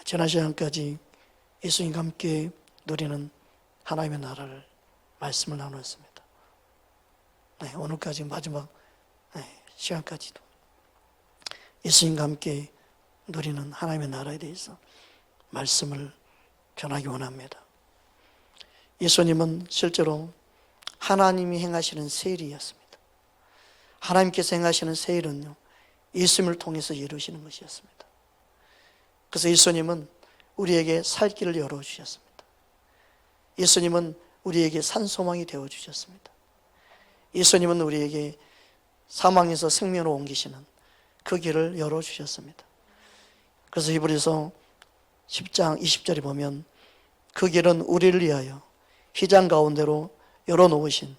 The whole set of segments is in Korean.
지난 시간까지 예수님과 함께 누리는 하나님의 나라를 말씀을 나누었습니다. 네, 오늘까지 마지막 시간까지도 예수님과 함께 누리는 하나님의 나라에 대해서 말씀을 전하기 원합니다. 예수님은 실제로 하나님이 행하시는 새 일이었습니다. 하나님께서 행하시는 새 일은요, 예수님을 통해서 이루시는 것이었습니다. 그래서 예수님은 우리에게 살 길을 열어주셨습니다. 예수님은 우리에게 산소망이 되어주셨습니다. 예수님은 우리에게 사망에서 생명으로 옮기시는 그 길을 열어주셨습니다. 그래서 히브리서 10장 20절에 보면 그 길은 우리를 위하여 휘장 가운데로 열어놓으신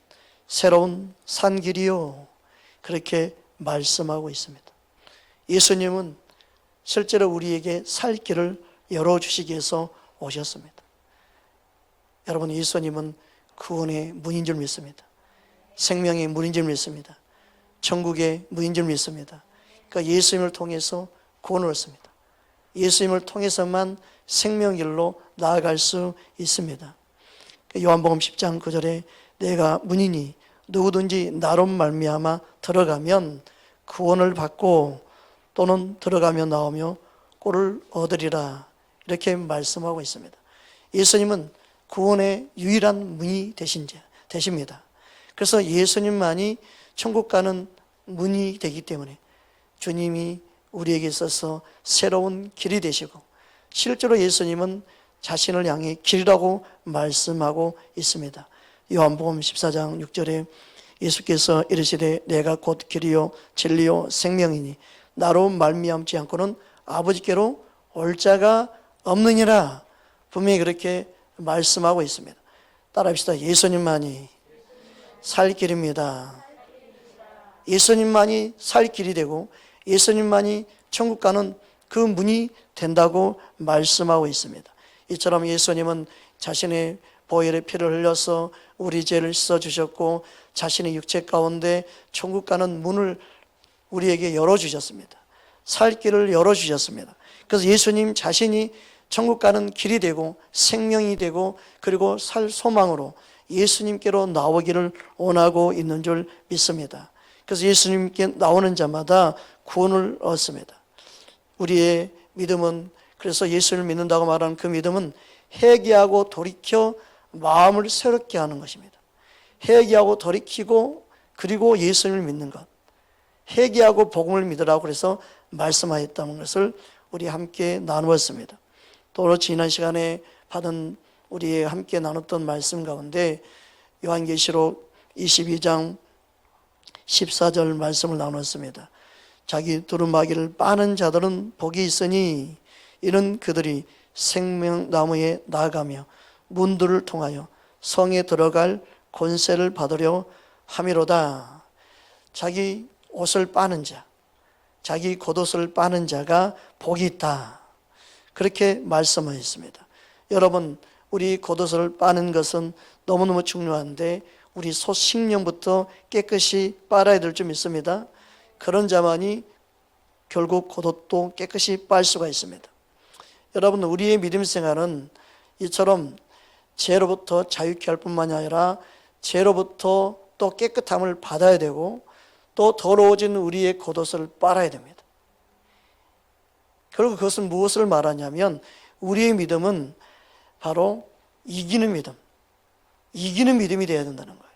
새로운 산길이요, 그렇게 말씀하고 있습니다. 예수님은 실제로 우리에게 살 길을 열어주시기 위해서 오셨습니다. 여러분, 예수님은 구원의 문인 줄 믿습니다. 생명의 문인 줄 믿습니다. 천국의 문인 줄 믿습니다. 그러니까 예수님을 통해서 구원을 얻습니다. 예수님을 통해서만 생명길로 나아갈 수 있습니다. 요한복음 10장 9절에 내가 문이니 누구든지 나로 말미암아 들어가면 구원을 받고 또는 들어가며 나오며 꼴을 얻으리라, 이렇게 말씀하고 있습니다. 예수님은 구원의 유일한 문이 되십니다. 그래서 예수님만이 천국 가는 문이 되기 때문에 주님이 우리에게 있어서 새로운 길이 되시고, 실제로 예수님은 자신을 향해 길이라고 말씀하고 있습니다. 요한복음 14장 6절에 예수께서 이르시되 내가 곧 길이요 진리요 생명이니 나로 말미암지 않고는 아버지께로 올 자가 없느니라, 분명히 그렇게 말씀하고 있습니다. 따라합시다. 예수님만이 살 길입니다. 예수님만이 살 길이 되고 예수님만이 천국 가는 그 문이 된다고 말씀하고 있습니다. 이처럼 예수님은 자신의 보혈의 피를 흘려서 우리 죄를 씻어주셨고 자신의 육체 가운데 천국 가는 문을 우리에게 열어주셨습니다. 살 길을 열어주셨습니다. 그래서 예수님 자신이 천국 가는 길이 되고 생명이 되고 그리고 살 소망으로 예수님께로 나오기를 원하고 있는 줄 믿습니다. 그래서 예수님께 나오는 자마다 구원을 얻습니다. 우리의 믿음은, 그래서 예수를 믿는다고 말하는 그 믿음은 회개하고 돌이켜 마음을 새롭게 하는 것입니다. 회개하고 돌이키고 그리고 예수님을 믿는 것, 회개하고 복음을 믿으라고 그래서 말씀하였다는 것을 우리 함께 나누었습니다. 또 지난 시간에 받은 우리 함께 나눴던 말씀 가운데 요한계시록 22장 14절 말씀을 나눴습니다. 자기 두루마기를 빠는 자들은 복이 있으니 이는 그들이 생명나무에 나아가며 문들을 통하여 성에 들어갈 권세를 받으려 함이로다. 자기 옷을 빠는 자, 자기 겉옷을 빠는 자가 복이 있다, 그렇게 말씀하셨습니다. 여러분, 우리 겉옷을 빠는 것은 너무너무 중요한데 우리 소식령부터 깨끗이 빨아야 될 줄 믿습니다. 그런 자만이 결국 겉옷도 깨끗이 빨 수가 있습니다. 여러분, 우리의 믿음 생활은 이처럼 죄로부터 자유케 할 뿐만이 아니라 죄로부터 또 깨끗함을 받아야 되고 또 더러워진 우리의 겉옷을 빨아야 됩니다. 그리고 그것은 무엇을 말하냐면 우리의 믿음은 바로 이기는 믿음, 이기는 믿음이 되어야 된다는 거예요.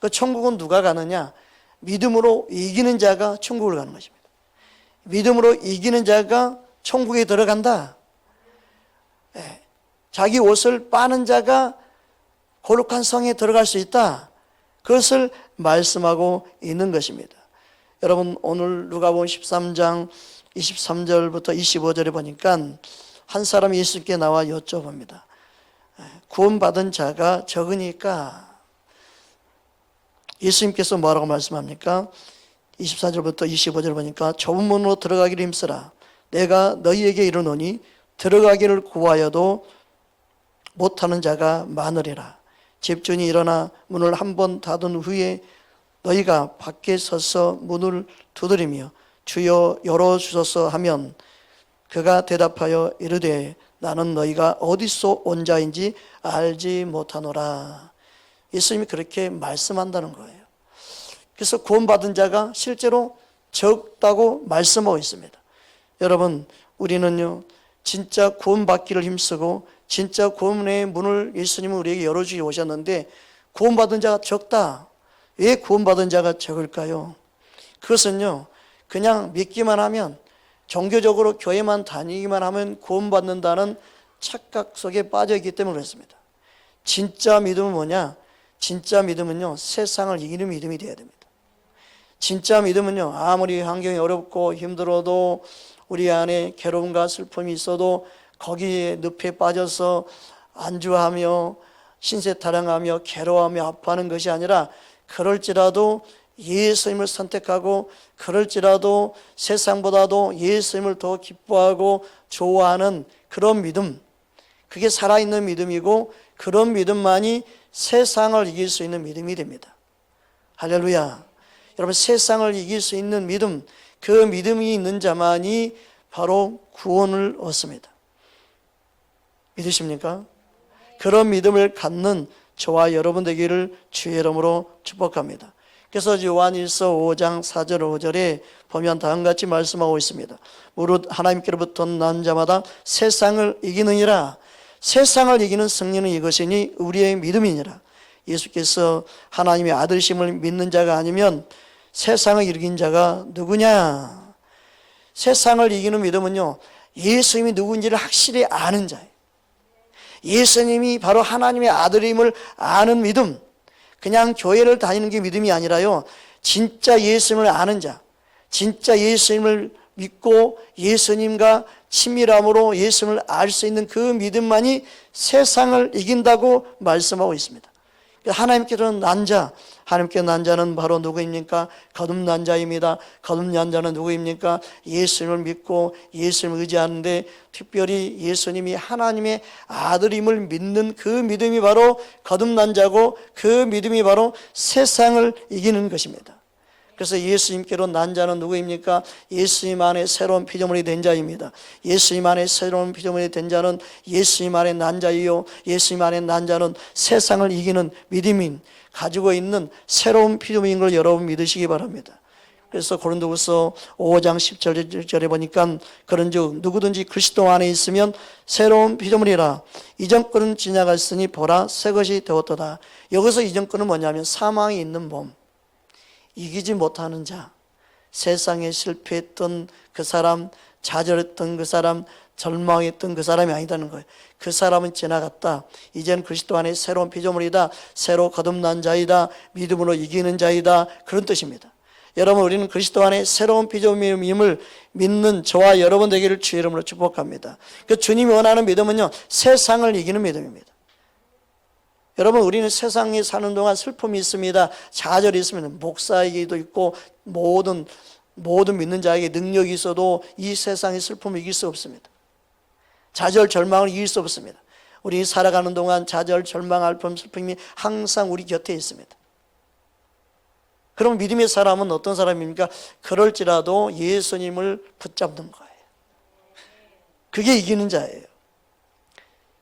그 천국은 누가 가느냐? 믿음으로 이기는 자가 천국을 가는 것입니다. 믿음으로 이기는 자가 천국에 들어간다. 자기 옷을 빠는 자가 거룩한 성에 들어갈 수 있다, 그것을 말씀하고 있는 것입니다. 여러분, 오늘 누가복음 13장 23절부터 25절에 보니까 한 사람이 예수께 나와 여쭤봅니다. 구원받은 자가 적으니까 예수님께서 뭐라고 말씀합니까? 24절부터 25절 보니까 좁은 문으로 들어가기를 힘쓰라. 내가 너희에게 이르노니 들어가기를 구하여도 못하는 자가 많으리라. 집주인이 일어나 문을 한 번 닫은 후에 너희가 밖에 서서 문을 두드리며 주여 열어주소서 하면 그가 대답하여 이르되 나는 너희가 어디서 온 자인지 알지 못하노라. 예수님이 그렇게 말씀한다는 거예요. 그래서 구원받은 자가 실제로 적다고 말씀하고 있습니다. 여러분, 우리는요 진짜 구원받기를 힘쓰고 진짜 구원의 문을 예수님은 우리에게 열어주기 오셨는데 구원받은 자가 적다. 왜 구원받은 자가 적을까요? 그것은요 그냥 믿기만 하면, 종교적으로 교회만 다니기만 하면 구원받는다는 착각 속에 빠져있기 때문에 그렇습니다. 진짜 믿음은 뭐냐? 진짜 믿음은요 세상을 이기는 믿음이 되어야 됩니다. 진짜 믿음은요 아무리 환경이 어렵고 힘들어도, 우리 안에 괴로움과 슬픔이 있어도 거기에 늪에 빠져서 안주하며 신세타령하며 괴로워하며 아파하는 것이 아니라, 그럴지라도 예수님을 선택하고 그럴지라도 세상보다도 예수님을 더 기뻐하고 좋아하는 그런 믿음, 그게 살아있는 믿음이고, 그런 믿음만이 세상을 이길 수 있는 믿음이 됩니다. 할렐루야. 여러분, 세상을 이길 수 있는 믿음, 그 믿음이 있는 자만이 바로 구원을 얻습니다. 믿으십니까? 그런 믿음을 갖는 저와 여러분 되기를 주의 이름으로 축복합니다. 그래서 요한일서 5장 4절 5절에 보면 다음같이 말씀하고 있습니다. 무릇 하나님께로부터 난 자마다 세상을 이기느니라. 세상을 이기는 승리는 이것이니 우리의 믿음이니라. 예수께서 하나님의 아들심을 믿는 자가 아니면 세상을 이긴 자가 누구냐? 세상을 이기는 믿음은요 예수님이 누군지를 확실히 아는 자예요. 예수님이 바로 하나님의 아들임을 아는 믿음, 그냥 교회를 다니는 게 믿음이 아니라요 진짜 예수님을 아는 자, 진짜 예수님을 믿고 예수님과 친밀함으로 예수님을 알 수 있는 그 믿음만이 세상을 이긴다고 말씀하고 있습니다. 하나님께서는 난 자, 하나님께 난 자는 바로 누구입니까? 거듭난 자입니다. 거듭난 자는 누구입니까? 예수님을 믿고 예수님을 의지하는데, 특별히 예수님이 하나님의 아들임을 믿는 그 믿음이 바로 거듭난 자고, 그 믿음이 바로 세상을 이기는 것입니다. 그래서 예수님께로 난 자는 누구입니까? 예수님 안에 새로운 피조물이 된 자입니다. 예수님 안에 새로운 피조물이 된 자는 예수님 안에 난 자이요, 예수님 안에 난 자는 세상을 이기는 믿음인, 가지고 있는 새로운 피조물인 걸 여러분 믿으시기 바랍니다. 그래서 고린도후서 5장 10절에 보니까 그런즉 누구든지 그리스도 안에 있으면 새로운 피조물이라. 이전 것은 지나갔으니 보라 새 것이 되었도다. 여기서 이전 것은 뭐냐면 사망이 있는 몸, 이기지 못하는 자, 세상에 실패했던 그 사람, 좌절했던 그 사람, 절망했던 그 사람이 아니다는 거예요. 그 사람은 지나갔다. 이제는 그리스도 안에 새로운 피조물이다. 새로 거듭난 자이다. 믿음으로 이기는 자이다. 그런 뜻입니다. 여러분, 우리는 그리스도 안에 새로운 피조물임을 믿는 저와 여러분 되기를 주의 이름으로 축복합니다. 그 주님이 원하는 믿음은요 세상을 이기는 믿음입니다. 여러분, 우리는 세상에 사는 동안 슬픔이 있습니다. 좌절이 있습니다. 목사에게도 있고 모든 믿는 자에게 능력이 있어도 이 세상의 슬픔을 이길 수 없습니다. 좌절, 절망을 이길 수 없습니다. 우리 살아가는 동안 좌절, 절망, 아픔, 슬픔이 항상 우리 곁에 있습니다. 그럼 믿음의 사람은 어떤 사람입니까? 그럴지라도 예수님을 붙잡는 거예요. 그게 이기는 자예요.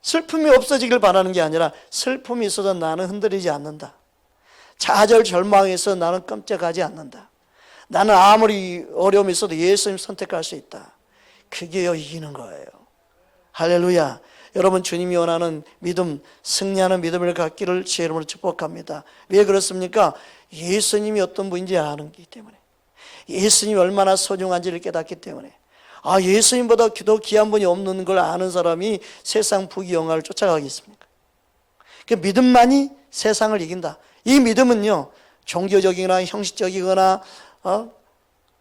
슬픔이 없어지길 바라는 게 아니라, 슬픔이 있어도 나는 흔들리지 않는다. 좌절, 절망에서 나는 깜짝하지 않는다. 나는 아무리 어려움이 있어도 예수님 선택할 수 있다. 그게 이기는 거예요. 할렐루야. 여러분, 주님이 원하는 믿음, 승리하는 믿음을 갖기를 주의 이름으로 축복합니다. 왜 그렇습니까? 예수님이 어떤 분인지 아는 기 때문에, 예수님이 얼마나 소중한지를 깨닫기 때문에. 예수님보다 더 귀한 분이 없는 걸 아는 사람이 세상 부귀영화를 쫓아가겠습니까? 그 믿음만이 세상을 이긴다. 이 믿음은요 종교적이거나 형식적이거나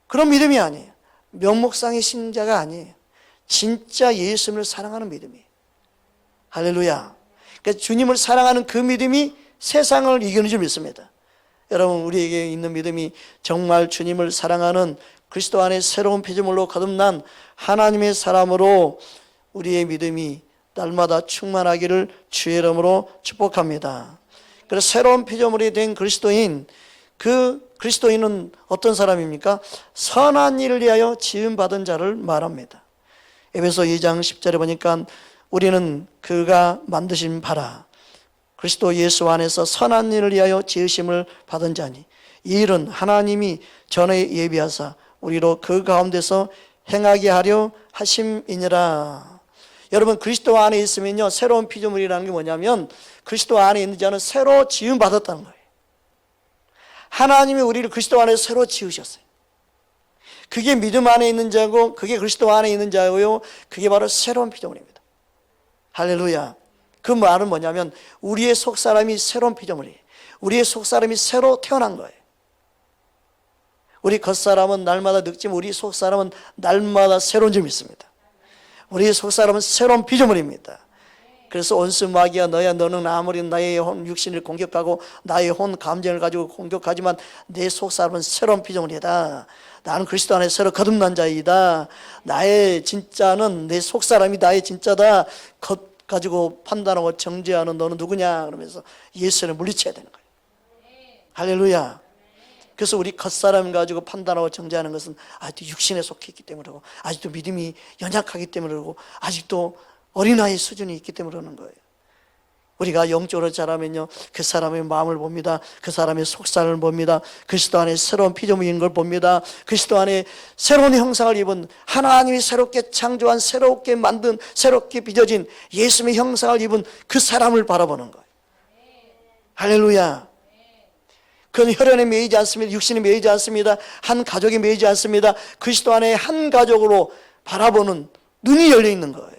그런 믿음이 아니에요. 명목상의 신자가 아니에요. 진짜 예수님을 사랑하는 믿음이에요. 할렐루야. 그러니까 주님을 사랑하는 그 믿음이 세상을 이기는 줄 믿습니다. 여러분, 우리에게 있는 믿음이 정말 주님을 사랑하는 그리스도 안에 새로운 피조물로 거듭난 하나님의 사람으로 우리의 믿음이 날마다 충만하기를 주의 이름으로 축복합니다. 그래서 새로운 피조물이 된 그리스도인, 그 그리스도인은 어떤 사람입니까? 선한 일을 위하여 지음받은 자를 말합니다. 에베소 2장 10절에 보니까 우리는 그가 만드신 바라 그리스도 예수 안에서 선한 일을 위하여 지으심을 받은 자니 이 일은 하나님이 전에 예비하사 우리로 그 가운데서 행하게 하려 하심이니라. 여러분 그리스도 안에 있으면요 새로운 피조물이라는 게 뭐냐면 그리스도 안에 있는 자는 새로 지음 받았다는 거예요. 하나님이 우리를 그리스도 안에 새로 지으셨어요. 그게 믿음 안에 있는 자고 그게 그리스도 안에 있는 자고요. 그게 바로 새로운 피조물입니다. 할렐루야. 그 말은 뭐냐면 우리의 속사람이 새로운 피조물이에요. 우리의 속사람이 새로 태어난 거예요. 우리 겉사람은 날마다 늙지만 우리 속사람은 날마다 새로운 점이 있습니다. 우리의 속사람은 새로운 피조물입니다. 그래서 온수 마귀야 너는 아무리 나의 혼 육신을 공격하고 나의 혼 감정을 가지고 공격하지만 내 속사람은 새로운 피조물이다. 나는 그리스도 안에 새로 거듭난 자이다. 나의 진짜는 내 속사람이 나의 진짜다. 겉 가지고 판단하고 정죄하는 너는 누구냐 그러면서 예수를 물리쳐야 되는 거예요. 할렐루야. 그래서 우리 겉사람 가지고 판단하고 정죄하는 것은 아직도 육신에 속해 있기 때문에 그러고 아직도 믿음이 연약하기 때문에 그러고 아직도 어린아이 수준이 있기 때문에 그러는 거예요. 우리가 영적으로 자라면요 그 사람의 마음을 봅니다. 그 사람의 속살을 봅니다. 그리스도 안에 새로운 피조물인 걸 봅니다. 그리스도 안에 새로운 형상을 입은 하나님이 새롭게 창조한 새롭게 만든 새롭게 빚어진 예수님의 형상을 입은 그 사람을 바라보는 거예요. 할렐루야. 그건 혈연에 매이지 않습니다. 육신에 매이지 않습니다. 한 가족에 매이지 않습니다. 그리스도 안에 한 가족으로 바라보는 눈이 열려 있는 거예요.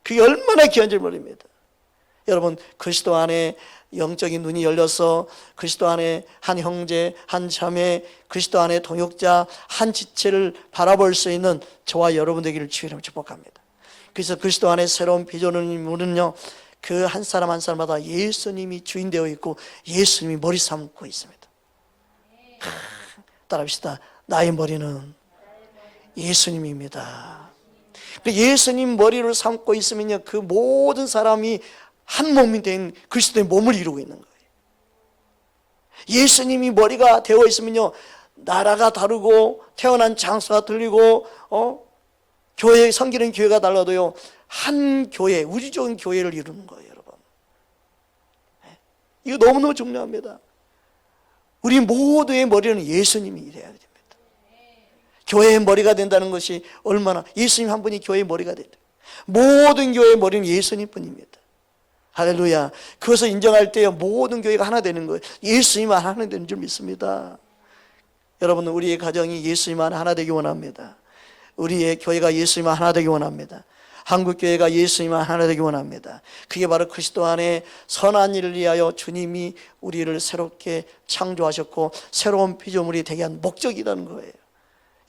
그게 얼마나 귀한 줄 모릅니다. 여러분 그리스도 안에 영적인 눈이 열려서 그리스도 안에 한 형제, 한 자매, 그리스도 안에 동역자, 한 지체를 바라볼 수 있는 저와 여러분 되기를 주의로 축복합니다. 그래서 그리스도 안에 새로운 피조물은요 그 한 사람 한 사람마다 예수님이 주인 되어 있고 예수님이 머리 삼고 있습니다. 따라합시다. 나의 머리는 예수님입니다. 예수님 머리를 삼고 있으면요 그 모든 사람이 한 몸이 된 그리스도의 몸을 이루고 있는 거예요. 예수님이 머리가 되어 있으면요 나라가 다르고 태어난 장소가 틀리고 교회 섬기는 교회가 달라도요 한 교회, 우주적인 교회를 이루는 거예요. 여러분 이거 너무너무 중요합니다. 우리 모두의 머리는 예수님이 돼야 됩니다. 교회의 머리가 된다는 것이 얼마나 예수님 한 분이 교회의 머리가 된다. 모든 교회의 머리는 예수님 뿐입니다. 할렐루야. 그것을 인정할 때 모든 교회가 하나 되는 거예요. 예수님만 하나 되는 줄 믿습니다. 여러분 우리의 가정이 예수님만 하나 되기 원합니다. 우리의 교회가 예수님만 하나 되기 원합니다. 한국교회가 예수님만 하나 되기 원합니다. 그게 바로 그리스도 안에 선한 일을 위하여 주님이 우리를 새롭게 창조하셨고 새로운 피조물이 되게 한 목적이라는 거예요.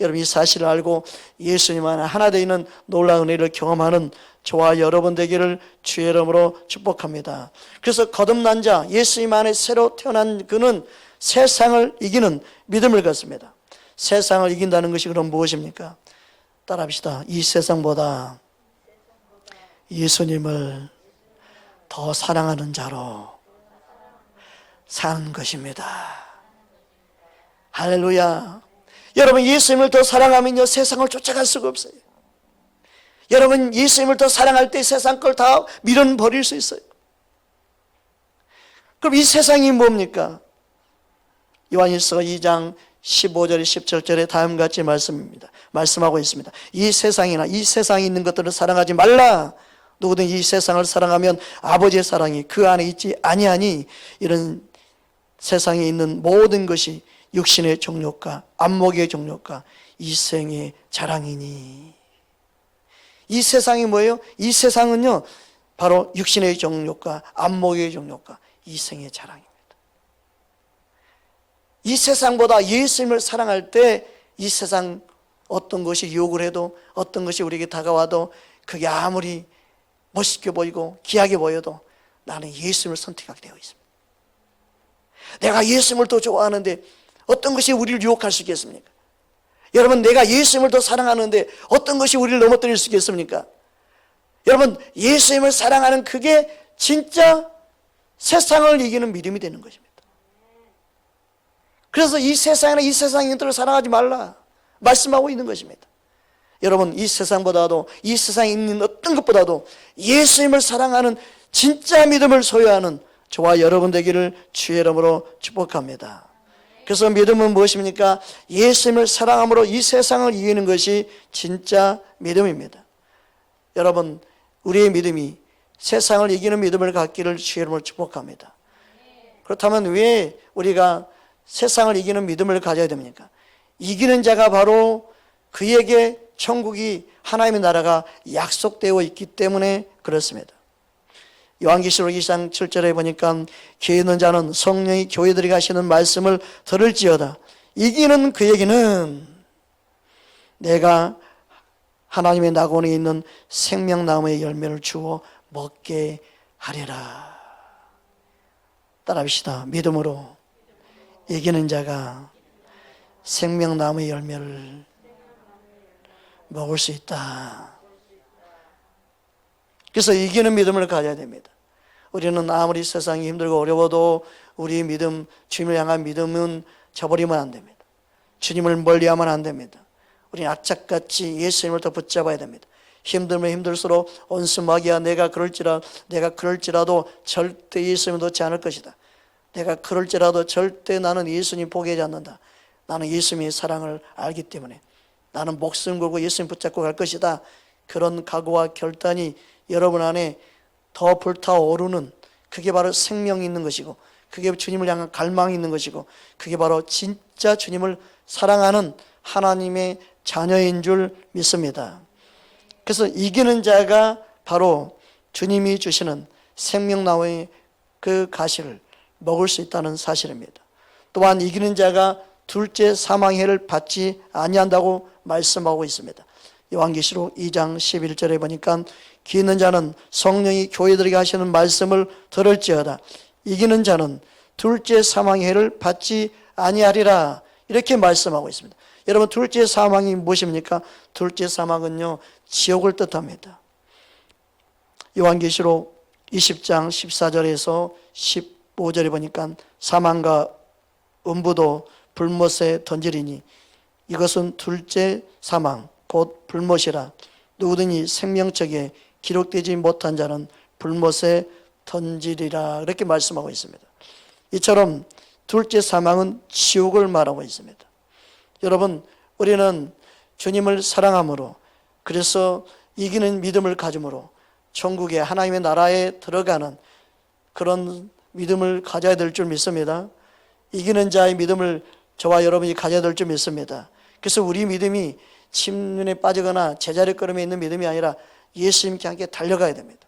여러분 이 사실을 알고 예수님 안에 하나 되는 놀라운 은혜를 경험하는 저와 여러분 되기를 주의 이름으로 축복합니다. 그래서 거듭난 자 예수님 안에 새로 태어난 그는 세상을 이기는 믿음을 갖습니다. 세상을 이긴다는 것이 그럼 무엇입니까? 따라합시다. 이 세상보다 예수님을 더 사랑하는 자로 사는 것입니다. 할렐루야. 여러분 예수님을 더 사랑하면요 세상을 쫓아갈 수가 없어요. 여러분 예수님을 더 사랑할 때 세상 걸 다 밀어버릴 수 있어요. 그럼 이 세상이 뭡니까? 요한일서 2장 15절 17절에 다음과 같이 말씀하고 있습니다. 이 세상이나 이 세상에 있는 것들을 사랑하지 말라. 누구든 이 세상을 사랑하면 아버지의 사랑이 그 안에 있지 아니하니 이런 세상에 있는 모든 것이 육신의 정욕과 안목의 정욕과 이생의 자랑이니. 이 세상이 뭐예요? 이 세상은요 바로 육신의 정욕과 안목의 정욕과 이생의 자랑입니다. 이 세상보다 예수님을 사랑할 때 이 세상 어떤 것이 유혹을 해도 어떤 것이 우리에게 다가와도 그게 아무리 멋있게 보이고 귀하게 보여도 나는 예수님을 선택하게 되어 있습니다. 내가 예수님을 더 좋아하는데 어떤 것이 우리를 유혹할 수 있겠습니까? 여러분 내가 예수님을 더 사랑하는데 어떤 것이 우리를 넘어뜨릴 수 있겠습니까? 여러분 예수님을 사랑하는 그게 진짜 세상을 이기는 믿음이 되는 것입니다. 그래서 이 세상이나 이 세상의 것들을 사랑하지 말라 말씀하고 있는 것입니다. 여러분, 이 세상보다도, 이 세상에 있는 어떤 것보다도 예수님을 사랑하는 진짜 믿음을 소유하는 저와 여러분 되기를 주의 이름으로 축복합니다. 그래서 믿음은 무엇입니까? 예수님을 사랑함으로 이 세상을 이기는 것이 진짜 믿음입니다. 여러분, 우리의 믿음이 세상을 이기는 믿음을 갖기를 주의 이름으로 축복합니다. 그렇다면 왜 우리가 세상을 이기는 믿음을 가져야 됩니까? 이기는 자가 바로 그에게 천국이, 하나님의 나라가 약속되어 있기 때문에 그렇습니다. 요한계시록 2장 7절에 보니까 귀에 있는 자는 성령이 교회들에게 하시는 말씀을 들을지어다. 이기는 그에게는 내가 하나님의 낙원에 있는 생명나무의 열매를 주어 먹게 하리라. 따라합시다. 믿음으로 이기는 자가 생명나무의 열매를 먹을 수 있다. 그래서 이기는 믿음을 가져야 됩니다. 우리는 아무리 세상이 힘들고 어려워도 우리의 믿음, 주님을 향한 믿음은 저버리면 안 됩니다. 주님을 멀리하면 안 됩니다. 우리는 악착같이 예수님을 더 붙잡아야 됩니다. 힘들면 힘들수록 온수마귀야 내가 그럴지라도 절대 예수님을 놓지 않을 것이다. 내가 그럴지라도 절대 나는 예수님 포기하지 않는다. 나는 예수님의 사랑을 알기 때문에 나는 목숨 걸고 예수님 붙잡고 갈 것이다. 그런 각오와 결단이 여러분 안에 더 불타오르는, 그게 바로 생명이 있는 것이고, 그게 주님을 향한 갈망이 있는 것이고, 그게 바로 진짜 주님을 사랑하는 하나님의 자녀인 줄 믿습니다. 그래서 이기는 자가 바로 주님이 주시는 생명나무의 그 가시를 먹을 수 있다는 사실입니다. 또한 이기는 자가 둘째 사망의 해를 받지 아니한다고 말씀하고 있습니다. 요한계시록 2장 11절에 보니까 귀 있는 자는 성령이 교회들에게 하시는 말씀을 들을지어다. 이기는 자는 둘째 사망의 해를 받지 아니하리라. 이렇게 말씀하고 있습니다. 여러분, 둘째 사망이 무엇입니까? 둘째 사망은요, 지옥을 뜻합니다. 요한계시록 20장 14절에서 15절에 보니까 사망과 음부도 불못에 던지리니 이것은 둘째 사망 곧 불못이라. 누구든지 생명책에 기록되지 못한 자는 불못에 던지리라. 이렇게 말씀하고 있습니다. 이처럼 둘째 사망은 지옥을 말하고 있습니다. 여러분, 우리는 주님을 사랑함으로, 그래서 이기는 믿음을 가짐으로 천국의 하나님의 나라에 들어가는 그런 믿음을 가져야 될 줄 믿습니다. 이기는 자의 믿음을 저와 여러분이 가져야 될 줄 믿습니다. 그래서 우리 믿음이 침륜에 빠지거나 제자리걸음에 있는 믿음이 아니라 예수님께 함께 달려가야 됩니다.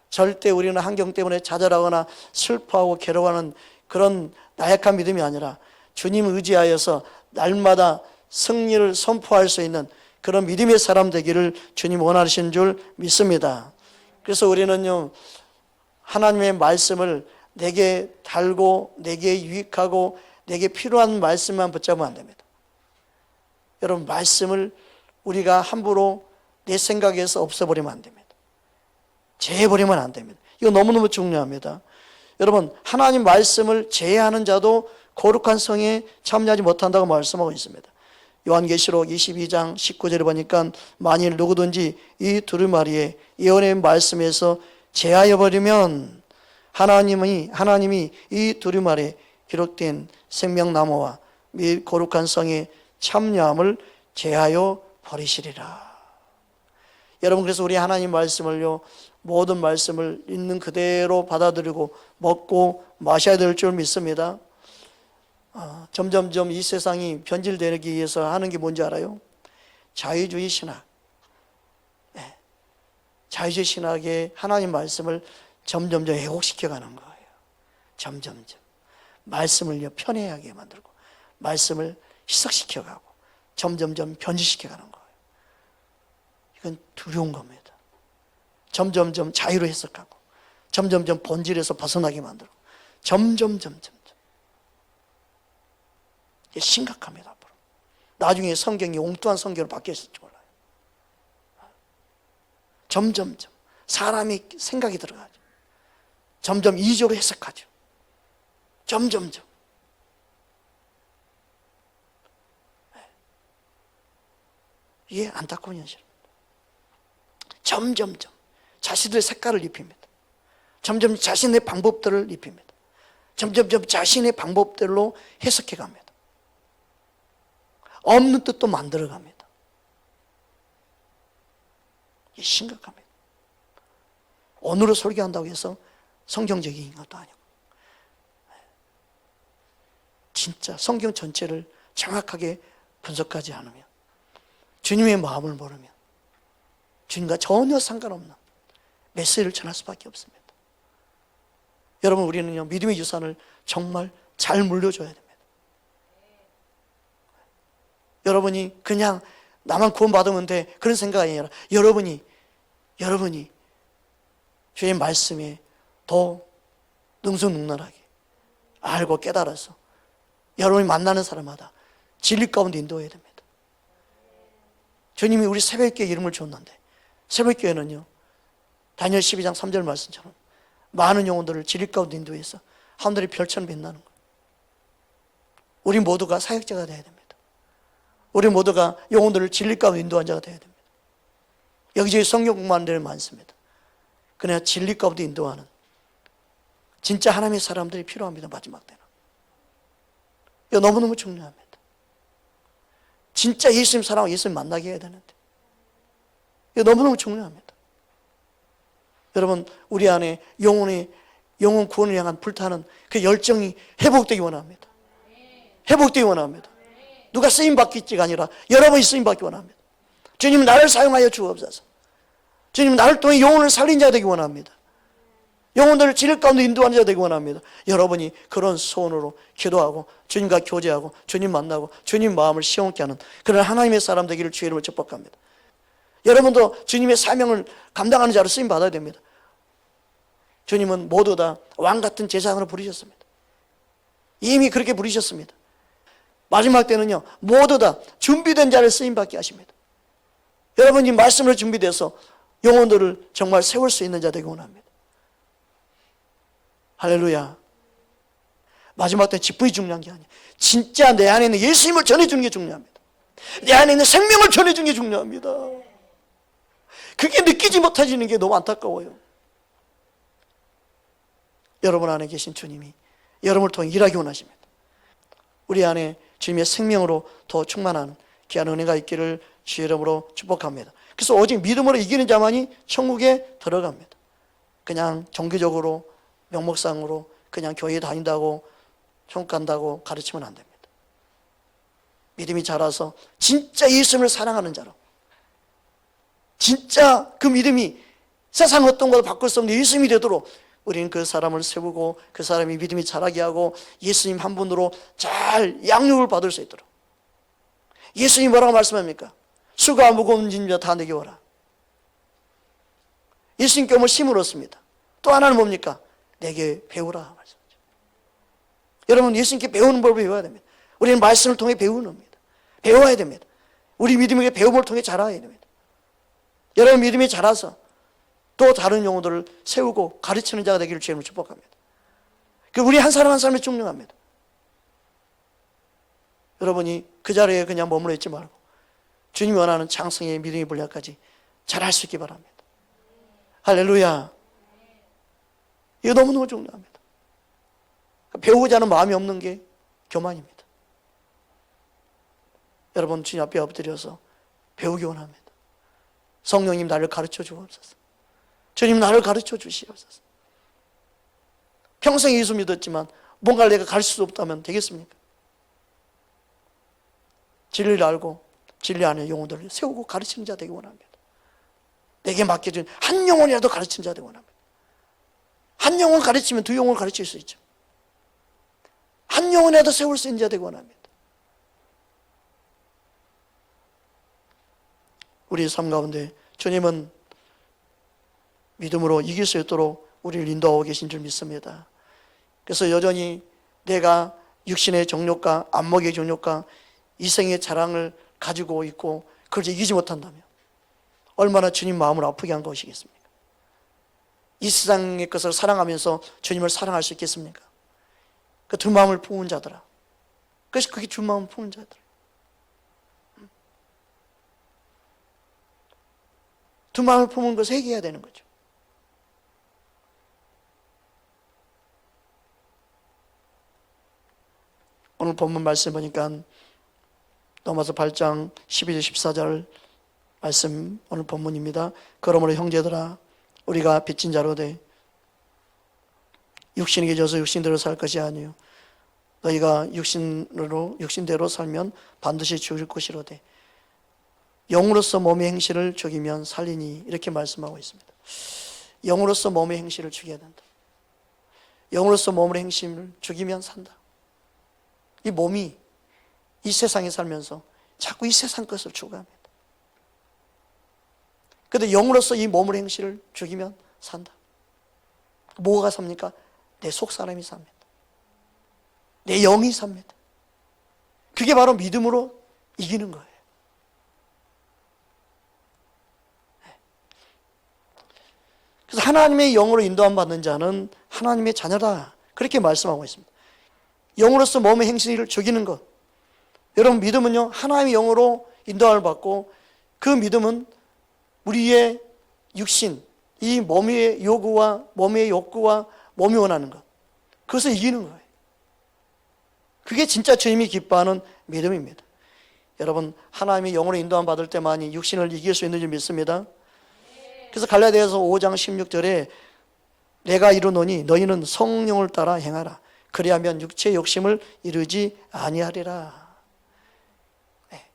절대 우리는 환경 때문에 좌절하거나 슬퍼하고 괴로워하는 그런 나약한 믿음이 아니라 주님을 의지하여서 날마다 승리를 선포할 수 있는 그런 믿음의 사람 되기를 주님 원하시는 줄 믿습니다. 그래서 우리는요, 하나님의 말씀을 내게 달고 내게 유익하고 내게 필요한 말씀만 붙잡으면 안 됩니다. 여러분, 말씀을 우리가 함부로 내 생각에서 없애버리면 안 됩니다. 제해버리면 안 됩니다. 이거 너무너무 중요합니다. 여러분, 하나님 말씀을 제해하는 자도 거룩한 성에 참여하지 못한다고 말씀하고 있습니다. 요한계시록 22장 19절에 보니까 만일 누구든지 이 두루마리에 예언의 말씀에서 제하여 버리면 하나님이 이 두루마리에 기록된 생명나무와 및 거룩한 성에 참여함을 제하여 버리시리라. 여러분, 그래서 우리 하나님 말씀을요, 모든 말씀을 있는 그대로 받아들이고 먹고 마셔야 될 줄 믿습니다. 점점점 이 세상이 변질되기 위해서 하는 게 뭔지 알아요? 자유주의 신학. 네. 자유주의 신학의 하나님 말씀을 점점점 왜곡시켜가는 거예요. 점점점 말씀을요, 편애하게 만들고 말씀을 희석시켜가고 점점점 변질시켜가는 거예요. 이건 두려운 겁니다. 점점점 자유로 해석하고 점점점 본질에서 벗어나게 만들고 점점점 이게 심각합니다. 앞으로 나중에 성경이 엉뚱한 성경으로 바뀌었을지 몰라요. 점점점 사람이 생각이 들어가죠. 점점 이적으로 해석하죠. 점점점 이게 안타까운 현실입니다. 점점점 자신들의 색깔을 입힙니다. 점점 자신의 방법들을 입힙니다. 점점점 자신의 방법대로 해석해 갑니다. 없는 뜻도 만들어 갑니다. 이게 심각합니다. 오늘을 설교한다고 해서 성경적인 것도 아니고, 진짜 성경 전체를 정확하게 분석하지 않으면, 주님의 마음을 모르면 주님과 전혀 상관없는 메시지를 전할 수밖에 없습니다. 여러분, 우리는요, 믿음의 유산을 정말 잘 물려줘야 됩니다. 여러분이 그냥 나만 구원받으면 돼, 그런 생각이 아니라 여러분이 주의 말씀에 더 능수능란하게 알고 깨달아서 여러분이 만나는 사람마다 진리 가운데 인도해야 됩니다. 주님이 우리 새벽교회 이름을 줬는데, 새벽교회는요, 다니엘 12장 3절 말씀처럼 많은 영혼들을 진리 가운데 인도해서 하늘의 별처럼 빛나는 거예요. 우리 모두가 사역자가 되어야 됩니다. 우리 모두가 영혼들을 진리 가운데 인도한 자가 되어야 됩니다. 여기저기 성경 공부하는 데는 많습니다. 그러나 진리 가운데 인도하는 진짜 하나님의 사람들이 필요합니다. 마지막 때는. 이거 너무너무 중요합니다. 진짜 예수님 사랑하고 예수님 만나게 해야 되는데, 이거 너무너무 중요합니다. 여러분, 우리 안에 영혼 구원을 향한 불타는 그 열정이 회복되기 원합니다. 회복되기 원합니다. 누가 쓰임받기가 아니라 여러분이 쓰임받기 원합니다. 주님, 나를 사용하여 주옵소서. 주님, 나를 통해 영혼을 살린 자 되기 원합니다. 영혼들을 진리 가운데 인도하는 자 되기 원합니다. 여러분이 그런 소원으로 기도하고 주님과 교제하고 주님 만나고 주님 마음을 시원케 하는 그런 하나님의 사람 되기를 주의 이름으로 축복합니다. 여러분도 주님의 사명을 감당하는 자로 쓰임 받아야 됩니다. 주님은 모두 다 왕같은 제사장으로 부르셨습니다. 이미 그렇게 부르셨습니다. 마지막 때는요, 모두 다 준비된 자를 쓰임 받게 하십니다. 여러분이 말씀으로 준비돼서 영혼들을 정말 세울 수 있는 자 되기 원합니다. 할렐루야. 마지막 때 직분이 중요한 게 아니에요. 진짜 내 안에 있는 예수님을 전해주는 게 중요합니다. 내 안에 있는 생명을 전해주는 게 중요합니다. 그게 느끼지 못해지는 게 너무 안타까워요. 여러분 안에 계신 주님이 여러분을 통해 일하기 원하십니다. 우리 안에 주님의 생명으로 더 충만한 귀한 은혜가 있기를 주의 이름으로 축복합니다. 그래서 오직 믿음으로 이기는 자만이 천국에 들어갑니다. 그냥 종교적으로 명목상으로 그냥 교회 다닌다고 천국 간다고 가르치면 안 됩니다. 믿음이 자라서 진짜 예수님을 사랑하는 자로, 진짜 그 믿음이 세상 어떤 것도 바꿀 수 없는 예수님이 되도록 우리는 그 사람을 세우고 그 사람이 믿음이 자라게 하고 예수님 한 분으로 잘 양육을 받을 수 있도록. 예수님이 뭐라고 말씀합니까? 수고와 무거운 짐진 자 다 내게 오라. 예수님께 오면 힘을 얻습니다. 또 하나는 뭡니까? 내게 배우라 말씀하죠. 여러분, 예수님께 배우는 법을 배워야 됩니다. 우리는 말씀을 통해 배우는 겁니다. 배워야 됩니다. 우리 믿음의 배움을 통해 자라야 됩니다. 여러분 믿음이 자라서 또 다른 영혼들을 세우고 가르치는 자가 되기를 주님을 축복합니다. 우리 한 사람 한 사람이 중요합니다. 여러분이 그 자리에 그냥 머물러 있지 말고 주님이 원하는 장성의 믿음의 분량까지 잘할 수 있기 바랍니다. 할렐루야. 이거 너무너무 중요합니다. 배우고자 하는 마음이 없는 게 교만입니다. 여러분 주님 앞에 엎드려서 배우기 원합니다. 성령님 나를 가르쳐 주옵소서. 주님 나를 가르쳐 주시옵소서. 평생 예수 믿었지만 뭔가를 내가 가르칠 수 없다면 되겠습니까? 진리를 알고 진리 안에 영혼들을 세우고 가르치는 자 되기 원합니다. 내게 맡겨준 한 영혼이라도 가르치는 자 되기 원합니다. 한 영혼 가르치면 두 영혼을 가르칠 수 있죠. 한 영혼이라도 세울 수 있는 자 되기 원합니다. 우리 삶 가운데 주님은 믿음으로 이길 수 있도록 우리를 인도하고 계신 줄 믿습니다. 그래서 여전히 내가 육신의 정욕과 안목의 정욕과 이생의 자랑을 가지고 있고 그걸 이기지 못한다면 얼마나 주님 마음을 아프게 한 것이겠습니까? 이 세상의 것을 사랑하면서 주님을 사랑할 수 있겠습니까? 그 두 마음을 품은 자들아. 그래서 그게 두 마음을 품은 자들. 두 마음을 품은 것을 회개해야 되는 거죠. 오늘 본문 말씀 보니까 로마서 8장 12절 14절 말씀 오늘 본문입니다. 그러므로 형제들아 우리가 빚진 자로 돼 육신에게 져서 육신대로 살 것이 아니요 너희가 육신대로 살면 반드시 죽을 것이로되 영으로서 몸의 행실을 죽이면 살리니 이렇게 말씀하고 있습니다. 영으로서 몸의 행실을 죽여야 된다. 영으로서 몸의 행실을 죽이면 산다. 이 몸이 이 세상에 살면서 자꾸 이 세상 것을 추구합니다. 그런데 영으로서 이 몸의 행실을 죽이면 산다. 뭐가 삽니까? 내 속 사람이 삽니다. 내 영이 삽니다. 그게 바로 믿음으로 이기는 거예요. 그래서 하나님의 영으로 인도함 받는 자는 하나님의 자녀다. 그렇게 말씀하고 있습니다. 영으로서 몸의 행실을 죽이는 것. 여러분 믿음은요 하나님의 영으로 인도함을 받고 그 믿음은 우리의 육신, 이 몸의 요구와 몸의 욕구와 몸이 원하는 것, 그것을 이기는 거예요. 그게 진짜 주님이 기뻐하는 믿음입니다. 여러분 하나님의 영으로 인도함 받을 때만이 육신을 이길 수 있는 줄 믿습니다. 그래서 갈라디아서 5장 16절에 내가 이르노니 너희는 성령을 따라 행하라. 그리하면 육체의 욕심을 이루지 아니하리라. 네.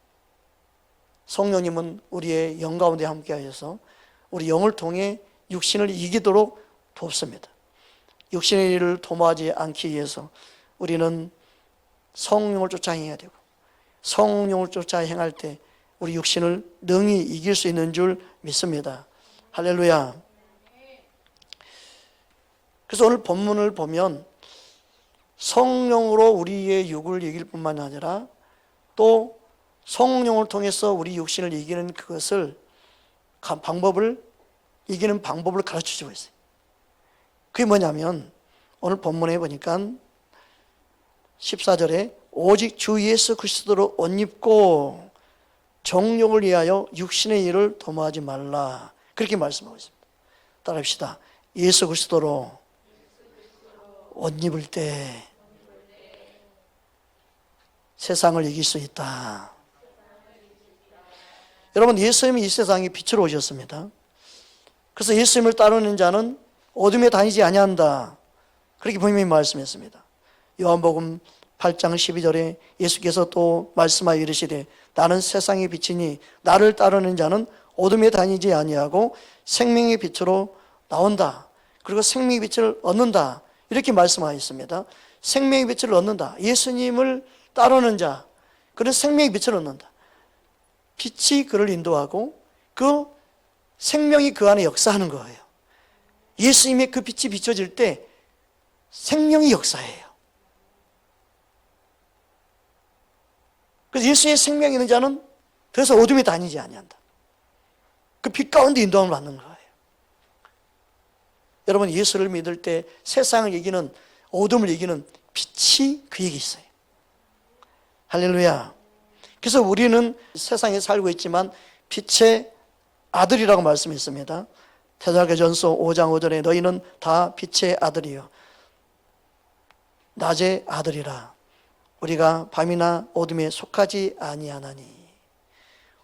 성령님은 우리의 영 가운데 함께 하셔서 우리 영을 통해 육신을 이기도록 돕습니다. 육신의 일을 도모하지 않기 위해서 우리는 성령을 쫓아 행해야 되고 성령을 쫓아 행할 때 우리 육신을 능히 이길 수 있는 줄 믿습니다. 할렐루야. 그래서 오늘 본문을 보면 성령으로 우리의 육을 이길 뿐만 아니라 또 성령을 통해서 우리 육신을 이기는 그것을 이기는 방법을 가르쳐주고 있어요. 그게 뭐냐면 오늘 본문에 보니까 14절에 오직 주 예수 그리스도로 옷 입고 정욕을 위하여 육신의 일을 도모하지 말라. 그렇게 말씀하고 있습니다. 따라합시다. 예수 그리스도로 옷 입을 때 세상을 이길 수 있다. 여러분 예수님이 이 세상에 빛으로 오셨습니다. 그래서 예수님을 따르는 자는 어둠에 다니지 아니한다. 그렇게 분명히 말씀했습니다. 요한복음 8장 12절에 예수께서 또 말씀하여 이르시되 나는 세상의 빛이니 나를 따르는 자는 어둠에 다니지 아니하고 생명의 빛으로 나온다. 그리고 생명의 빛을 얻는다. 이렇게 말씀하였습니다. 생명의 빛을 얻는다. 예수님을 따르는 자, 그는 생명의 빛을 얻는다. 빛이 그를 인도하고 그 생명이 그 안에 역사하는 거예요. 예수님의 그 빛이 비춰질 때 생명이 역사해요. 그래서 예수의 생명이 있는 자는 더 이상 어둠에 다니지 아니한다. 그 빛 가운데 인도함을 받는 거예요. 여러분 예수를 믿을 때 세상을 이기는, 어둠을 이기는 빛이 그에게 있어요. 할렐루야. 그래서 우리는 세상에 살고 있지만 빛의 아들이라고 말씀했습니다. 데살로니가전서 5장 5절에 너희는 다 빛의 아들이요 낮의 아들이라. 우리가 밤이나 어둠에 속하지 아니하나니.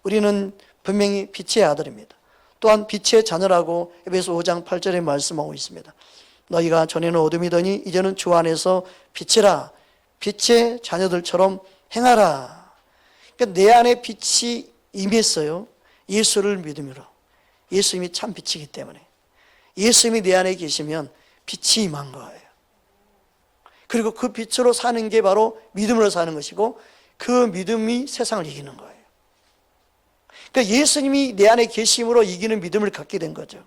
우리는 분명히 빛의 아들입니다. 또한 빛의 자녀라고 에베소 5장 8절에 말씀하고 있습니다. 너희가 전에는 어둠이더니 이제는 주 안에서 빛이라. 빛의 자녀들처럼 행하라. 그러니까 내 안에 빛이 임했어요. 예수를 믿음으로. 예수님이 참 빛이기 때문에. 예수님이 내 안에 계시면 빛이 임한 거예요. 그리고 그 빛으로 사는 게 바로 믿음으로 사는 것이고 그 믿음이 세상을 이기는 거예요. 그러니까 예수님이 내 안에 계심으로 이기는 믿음을 갖게 된 거죠.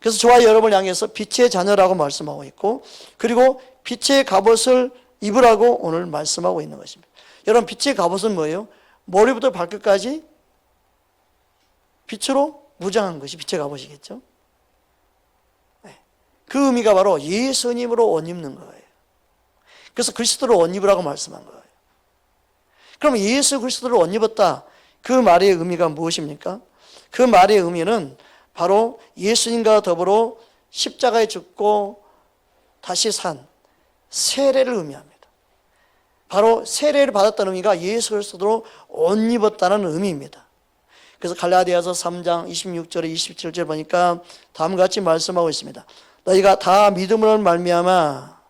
그래서 저와 여러분을 향해서 빛의 자녀라고 말씀하고 있고 그리고 빛의 갑옷을 입으라고 오늘 말씀하고 있는 것입니다. 여러분 빛의 갑옷은 뭐예요? 머리부터 발끝까지 빛으로 무장한 것이 빛의 갑옷이겠죠. 네. 그 의미가 바로 예수님으로 옷 입는 거예요. 그래서 그리스도로 옷 입으라고 말씀한 거예요. 그럼 예수 그리스도로 옷 입었다. 그 말의 의미가 무엇입니까? 그 말의 의미는 바로 예수님과 더불어 십자가에 죽고 다시 산 세례를 의미합니다. 바로 세례를 받았다는 의미가 예수 그리스도로 옷 입었다는 의미입니다. 그래서 갈라디아서 3장 26절에 27절 보니까 다음과 같이 말씀하고 있습니다. 너희가 다 믿음으로 말미암아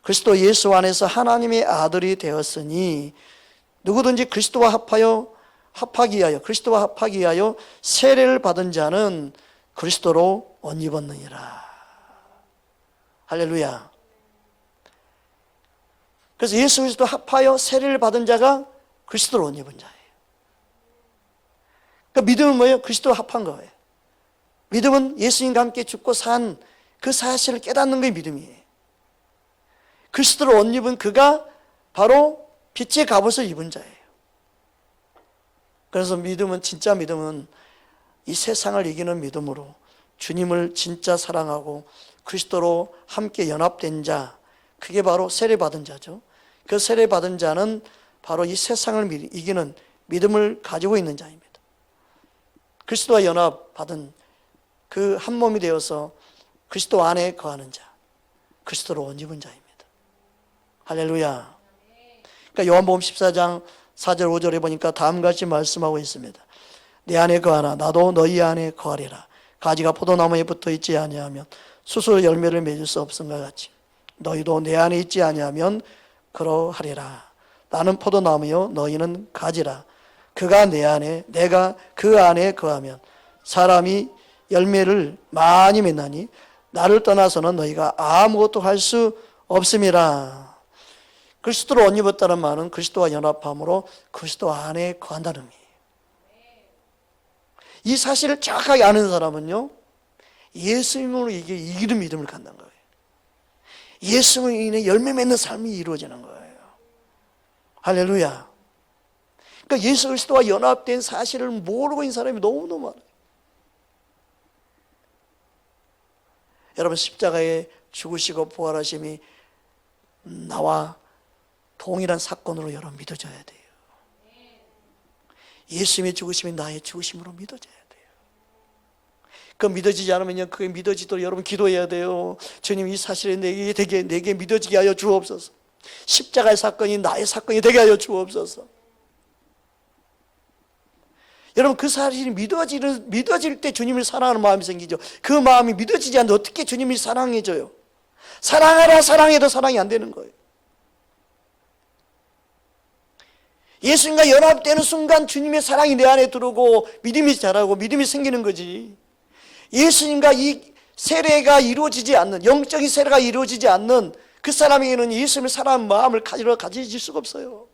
그리스도 예수 안에서 하나님의 아들이 되었으니 누구든지 그리스도와 합하기 위하여 세례를 받은 자는 그리스도로 옷 입었느니라. 할렐루야. 그래서 예수 그리스도 합하여 세례를 받은 자가 그리스도로 옷 입은 자예요. 그러니까 믿음은 뭐예요? 그리스도로 합한 거예요. 믿음은 예수님과 함께 죽고 산 그 사실을 깨닫는 게 믿음이에요. 그리스도로 옷 입은 그가 바로 빛의 갑옷을 입은 자예요. 그래서 믿음은, 진짜 믿음은 이 세상을 이기는 믿음으로 주님을 진짜 사랑하고 그리스도로 함께 연합된 자, 그게 바로 세례받은 자죠. 그 세례받은 자는 바로 이 세상을 이기는 믿음을 가지고 있는 자입니다. 그리스도와 연합받은 그 한 몸이 되어서 그리스도 안에 거하는 자, 그리스도로 옷 입은 자입니다. 할렐루야. 그러니까 요한복음 14장 4절 5절에 보니까 다음과 같이 말씀하고 있습니다. 내 안에 거하나 나도 너희 안에 거하리라. 가지가 포도나무에 붙어 있지 아니하면 스스로 열매를 맺을 수 없음과 같이 너희도 내 안에 있지 아니하면 그러하리라. 나는 포도나무요 너희는 가지라. 그가 내 안에 내가 그 안에 거하면 사람이 열매를 많이 맺나니 나를 떠나서는 너희가 아무것도 할 수 없음이라. 그리스도로 옷 입었다는 말은 그리스도와 연합함으로 그리스도 안에 거한다는 의미예요. 이 사실을 정확하게 아는 사람은요, 예수님으로 이기는 믿음을 갖는 거예요. 예수님으로 인해 열매 맺는 삶이 이루어지는 거예요. 할렐루야. 그러니까 예수 그리스도와 연합된 사실을 모르고 있는 사람이 너무너무 많아요. 여러분, 십자가에 죽으시고 부활하심이 나와 동일한 사건으로 여러분 믿어져야 돼요. 예수님의 죽으심이 나의 죽으심으로 믿어져야 돼요. 그 믿어지지 않으면요, 그게 믿어지도록 여러분 기도해야 돼요. 주님, 이 사실이 내게 믿어지게 하여 주옵소서. 십자가의 사건이 나의 사건이 되게 하여 주옵소서. 여러분, 그 사실이 믿어질 때 주님을 사랑하는 마음이 생기죠. 그 마음이 믿어지지 않는데 어떻게 주님을 사랑해줘요? 사랑하라 사랑해도 사랑이 안 되는 거예요. 예수님과 연합되는 순간 주님의 사랑이 내 안에 들어오고 믿음이 자라고 믿음이 생기는 거지. 예수님과 이 세례가 이루어지지 않는, 영적인 세례가 이루어지지 않는 그 사람에게는 예수님을 사랑하는 마음을 가질 수가 없어요.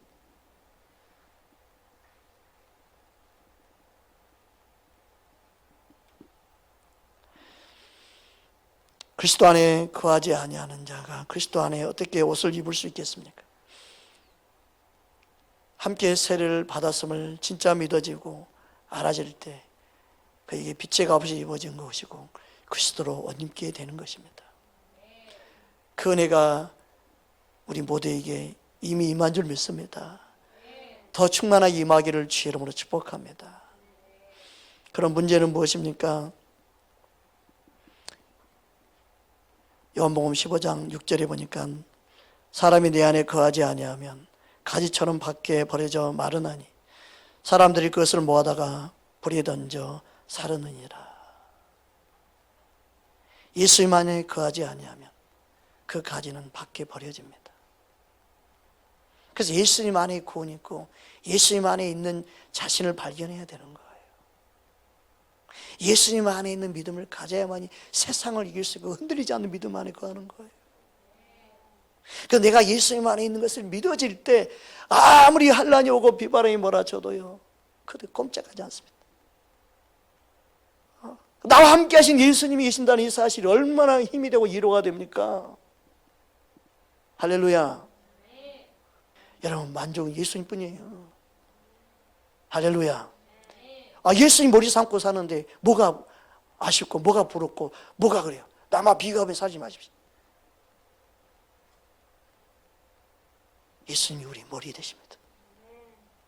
그리스도 안에 거하지 아니하는 자가 그리스도 안에 어떻게 옷을 입을 수 있겠습니까? 함께 세례를 받았음을 진짜 믿어지고 알아질 때 그에게 빛의 갑옷이 입어진 것이고 그리스도로 옷 입게 되는 것입니다. 그 은혜가 우리 모두에게 이미 임한 줄 믿습니다. 더 충만하게 임하기를 주의 이름으로 축복합니다. 그런 문제는 무엇입니까? 요한복음 15장 6절에 보니까 사람이 내 안에 거하지 아니하면 가지처럼 밖에 버려져 마르나니 사람들이 그것을 모아다가 불에 던져 사르느니라. 예수님 안에 거하지 아니하면 그 가지는 밖에 버려집니다. 그래서 예수님 안에 구원이 있고 예수님 안에 있는 자신을 발견해야 되는 거예요. 예수님 안에 있는 믿음을 가져야만이 세상을 이길 수 있고 흔들리지 않는 믿음 안에 거하는 거예요. 그래서 내가 예수님 안에 있는 것을 믿어질 때 아무리 환난이 오고 비바람이 몰아쳐도요, 그때 꼼짝하지 않습니다. 나와 함께 하신 예수님이 계신다는 이 사실이 얼마나 힘이 되고 위로가 됩니까? 할렐루야. 여러분, 만족은 예수님뿐이에요. 할렐루야. 예수님 머리 삼고 사는데 뭐가 아쉽고 뭐가 부럽고 뭐가 그래요? 남아 비겁에 살지 마십시오. 예수님이 우리 머리 되십니다.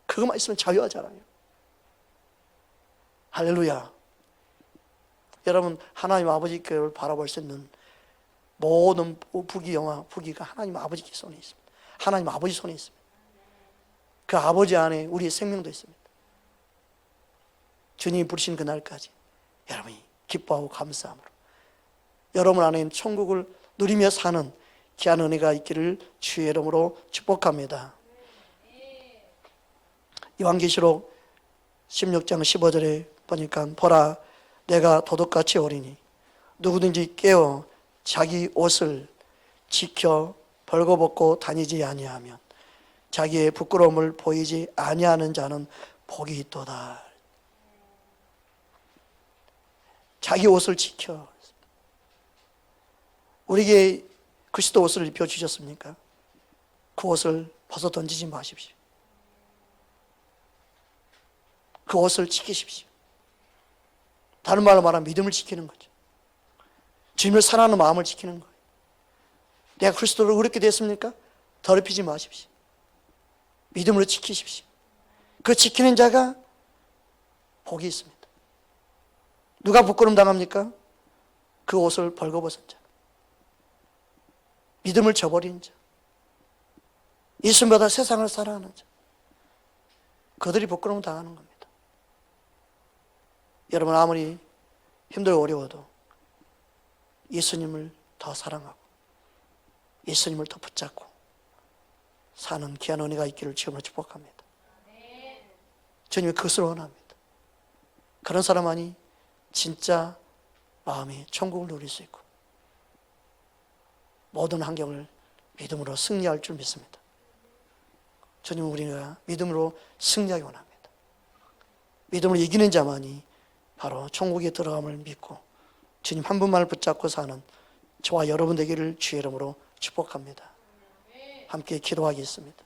그것만 있으면 자유하잖아요. 할렐루야. 여러분, 하나님 아버지께를 바라볼 수 있는 모든 부귀가 하나님 아버지께 손에 있습니다. 하나님 아버지 손에 있습니다. 그 아버지 안에 우리의 생명도 있습니다. 주님이 부르신 그날까지 여러분이 기뻐하고 감사함으로 여러분 안에 천국을 누리며 사는 귀한 은혜가 있기를 주의 이름으로 축복합니다. 요한계시록 16장 15절에 보니까 보라 내가 도둑같이 오리니 누구든지 깨어 자기 옷을 지켜 벌거벗고 다니지 아니하면 자기의 부끄러움을 보이지 아니하는 자는 복이 있도다. 자기 옷을 지켜. 우리에게 그리스도 옷을 입혀주셨습니까? 그 옷을 벗어 던지지 마십시오. 그 옷을 지키십시오. 다른 말로 말하면 믿음을 지키는 거죠. 주님을 사랑하는 마음을 지키는 거예요. 내가 그리스도를 의롭게 됐습니까? 더럽히지 마십시오. 믿음으로 지키십시오. 그 지키는 자가 복이 있습니다. 누가 부끄러움 당합니까? 그 옷을 벌거벗은 자, 믿음을 저버린 자, 예수보다 세상을 사랑하는 자, 그들이 부끄러움 당하는 겁니다. 여러분 아무리 힘들고 어려워도 예수님을 더 사랑하고 예수님을 더 붙잡고 사는 귀한 은혜가 있기를 주님으로 축복합니다. 주님이 그것을 원합니다. 그런 사람만이 진짜 마음의 천국을 누릴 수 있고 모든 환경을 믿음으로 승리할 줄 믿습니다. 주님은 우리가 믿음으로 승리하기 원합니다. 믿음으로 이기는 자만이 바로 천국에 들어감을 믿고 주님 한 분만을 붙잡고 사는 저와 여러분 되기를 주의 이름으로 축복합니다. 함께 기도하겠습니다.